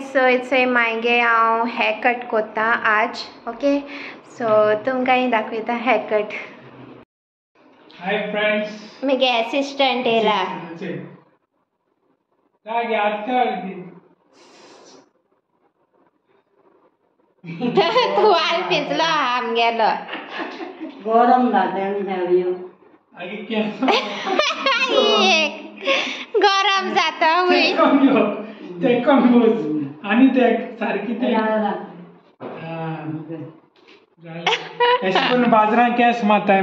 So it's मागे हांव hair cut कोत्ता आज. ओके, सो तुमकां दाखयता हेअर कट. हाय फ्रेंड्स, मगे असिस्टंट येला. तू आल पिजलो आमगेलो गरम जाता गरम जाता ते कम्पोज आणि ते सारखी ते पण बाजरा कॅस माता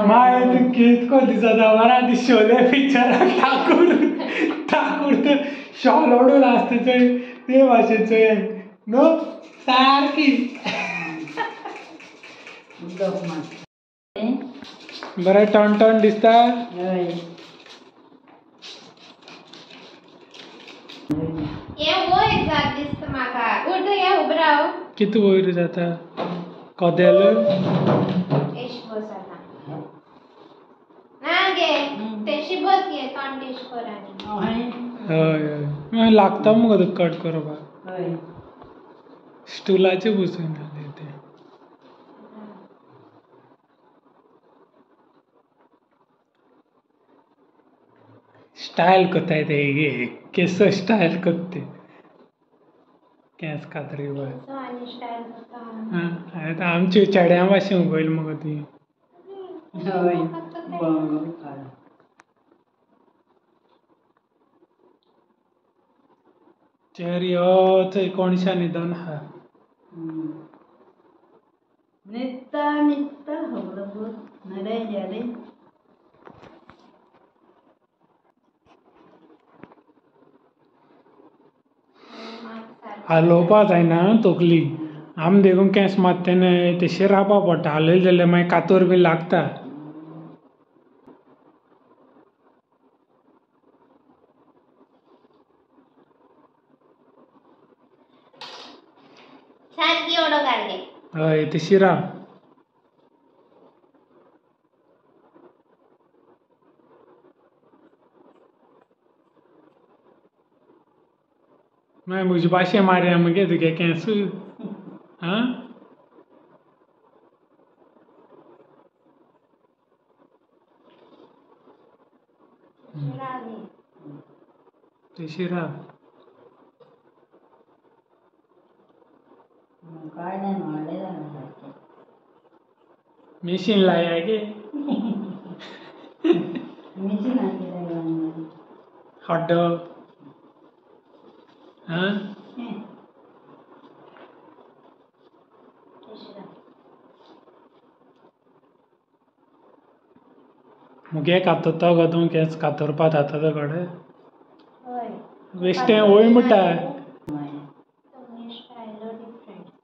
माय कितको दिसता बरा ती शोले पिक्चराक ठाकूर ते शॉल ओडून असते ते भाशेचो नो सारकी बरें टण दिसता. किती वयर जाता कदेल हय लागता मगो कट करपाक. स्टुलाचे बसून ते स्टाईल कोताय ते केस स्टाईल करते केस कातरी आमची चेड्या भाशे उगयल मगो ती. चेरी थंय कोणशा न्हिदोन आहा. न्हिदता हालोवपा जायना तकली. आम देखून केंस मात्ते तेशें रावपा पडटा. हालयले जाल्यार मागीर कातोर बी लागता. हय तेशी राव. मागीर म्हजे भाशे मारया मगे तुगे केंस आं तेशी राव. मेशीन लाया गे हड्डो हां मुगे कातोता गो तूं केंस कातरपा जाता कडेन बेश्टें वय म्हणटा.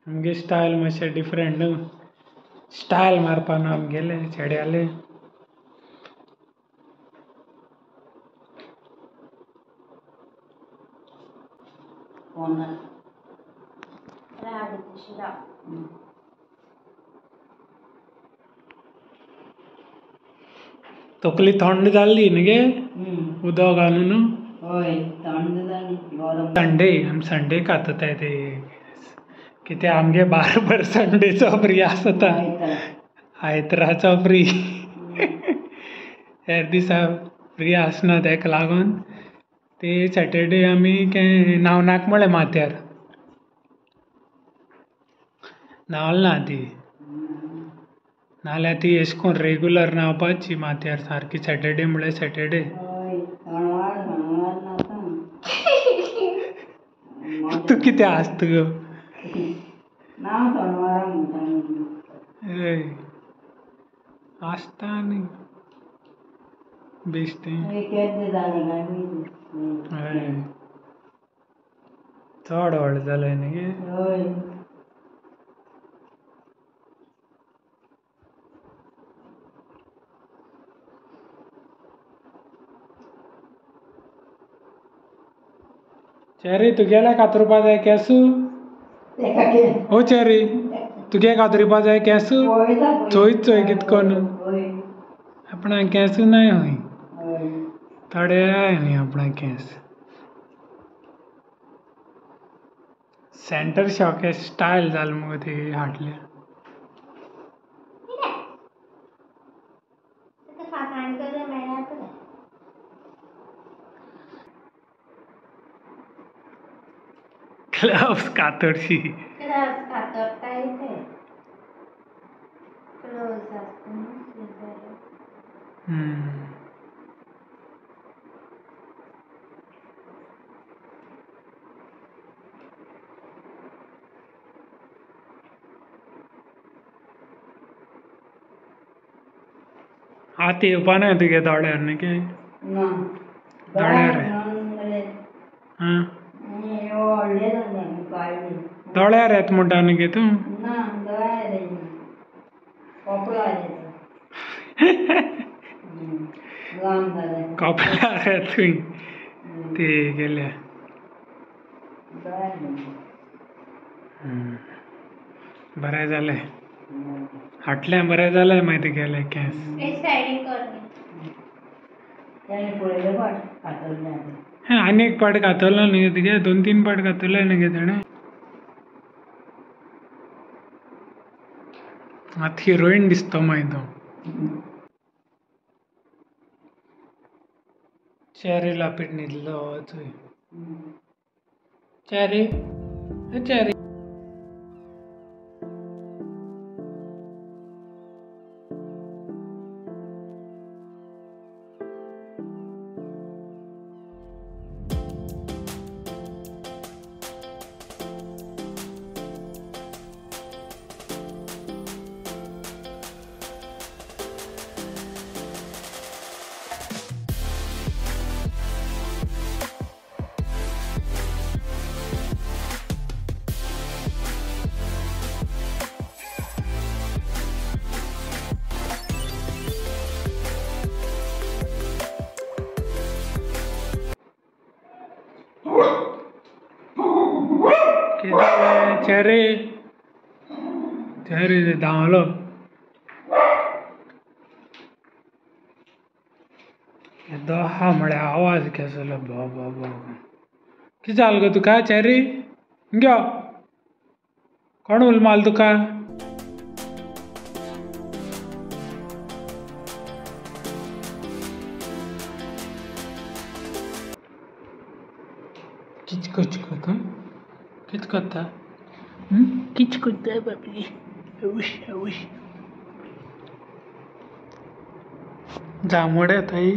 आमगे स्टायल मातशें डिफरंट न्हू. स्टायल मारपा न्हू आमगेले चेड्याले. तकली थंड जाल्ली न्ही उदक घालून. संडे आमी संडे कातताय ते कित्याक आमगे बार्बर संडेचो फ्री आसता. आयताराचो फ्री हेर दिसा फ्री आसना. ताका लागून ते सॅटरडे आमी न्हांवनाक म्हळें माथ्यार न्हावल ना ती. नाल्यार ती अशें करून रेगुलर न्हांवपाची माथ्यार सारकी सॅटरडे म्हळ्यार सॅटरडे. तू कितें आसत गो आसता आनी बेश्टें चड व्हड जालें न्ही. चेरी तुगेल्या कातरपा जाय केंस. ओ चेरी तुगे कातरिपा जाय केंसू चोयच चोय कितकोन आपणा केंसू नाय हूय थोडे हूय आपणा केंस सेंटर शॉक स्टायल जाल मगो ते हाटल्या ग्लव्स कातरशी हात येवपा ना तुगे दोळ्यार न्ही के दोळ्यार हां दोळ्यार येत म्हणटा न्ही गे तूं कपलार येत थंय ते गेल्या बरें जालें हाटलें बरें जालें मागीर तुगेलें केंस आनी एक पाट घातलो न्ही तुगे 2-3 पाट घातले न्ही गे ताणें आतां हिरोईन दिसतो मागीर तो चेरी लापीट न्हिदलो चोय चेरी चेरी चेरी चेरी धांवलो येदो आहा म्हळ्यार आवाज केसलो भो भो भो कितें जालें गो तुका चेरी घ्यो कोण उलमाल तुका किच कोच कोता किच कोता किच कोता बाबली आवुश आवुश जांबोडे थंय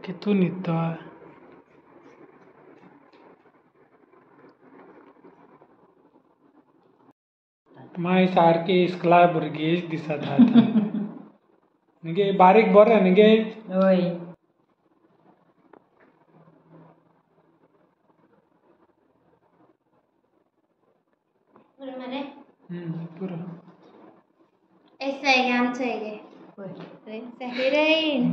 कितू न्हिदतो माय सारकी इस्कला भुरगीच दिसता आतां न्ही बारीक बरें न्ही गे पुरो हिरोईन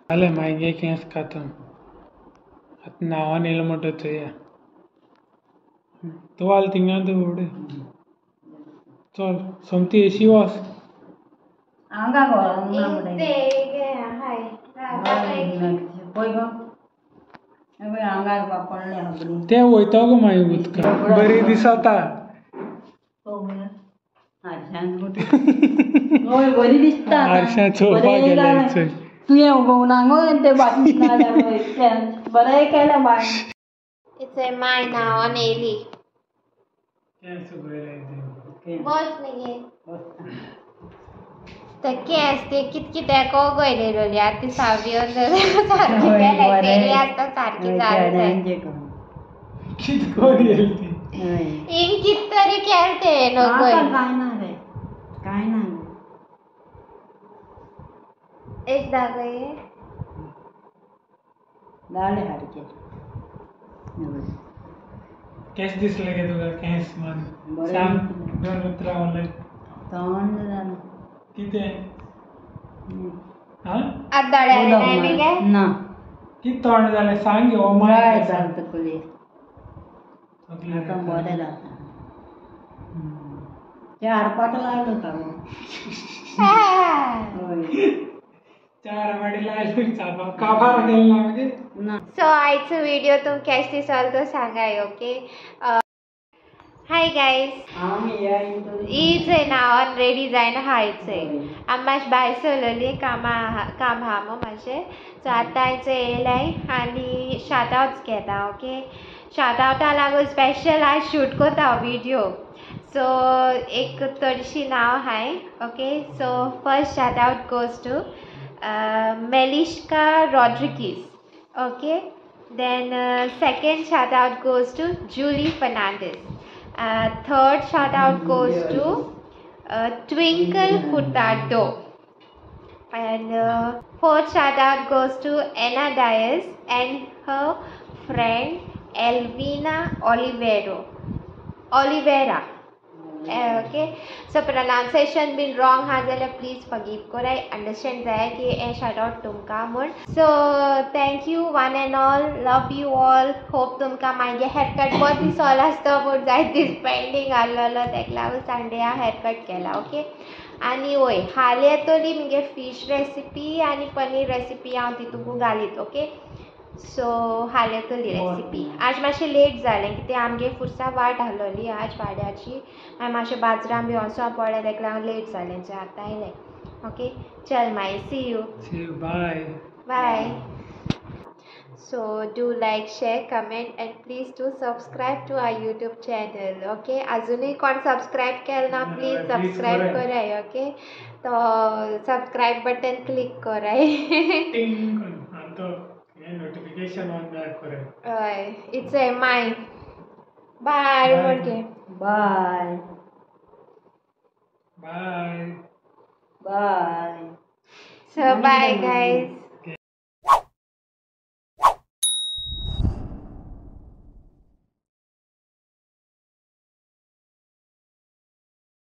जालें मागीर केंस कातून आतां न्हांवोन येयलो म्हणटा चोया तुवाल थिंगां दवर चल सोमती एशी वच ते वयता गो मागीर उदका बरी दिसता बरी दिसता हारश्यां चोवपाक गेले चोय तुवें उगोवना गो ते बरें केलें बाय इथे माय न्हांवोन येयली केंस उगयले बस न्ही ते केंस ते कितें गोयले रोली आतां ती सावयन सारकी केली आतां सारकी जाली कित कोण येयली ती इन कित तरी केलते नको काय ना एक दाखय जालें सारकें केस दिसले गे तुका केस मान सांग दोन उतरां उलय थंड जालें कितें हा आदाड्या उदक नाही मी काय ना किती तोंड झालं सांग घेऊ काय चालतं तुले थकले आता बरं जाता 4-5 लागलं होता मग होय. 4 वाडीला आलो चाबा काबार गेला म्हणजे ना सो आजचा व्हिडिओ तुम कॅश दिसाल तो सांगाय ओके हाय गाईज आम्ही या इंटरव्ह्यू ईच आहे ना ऑलरेडी जायना हायच आहे आम्ही भायर सरलेली काम हा मग माझे सो आतांच येयलाय आणि शाउट आउट्स घेता ओके शाउट आउटा लागून स्पेशल आज शूट करता व्हिडिओ सो एक थोडीशी नाव hi okay so first shout out goes to Melishka Rodrigues okay then second shout out goes to Julie Fernandez third shout out goes to Twinkle Furtado and fourth shout out goes to Anna Diaz and her friend Elvina Oliveira okay so pronunciation been wrong हा जाल्यार please forgive कोराय understand जाय की हें shout out तुमकां म्हूण so thank you one and all love you all hope तुमकां मागे haircut बहुत दिसोलो आसतो पूण जायत दीस पेंडींग आहलोलो तेका लागून संडे हांव हेअरकट केला ओके आनी वय हालीं येतली मगे फीश रेसिपी आनी पनीर रेसिपी हांव तितूंक घालीत ओके सो हाल येतली रेसिपी आज मातशें लेट जालें कितें आमगे फुरसा वाट आहलोली आज वाड्याची मागीर मातशें बाजरां बी वचों पडलें तेका लागून लेट जालें सो आतां आयलें ओके चल मागीर see you bye bye so do like share comment and please do subscribe to our YouTube channel okay अजुनूय कोण सबस्क्रायब केलें ना प्लीज सबस्क्रायब कराय ओके तो सबस्क्रायब बटन क्लिक कराय टिंग तो नोटिफिकेशन ऑन करे हय it's a my bye okay bye bye bye so bye guys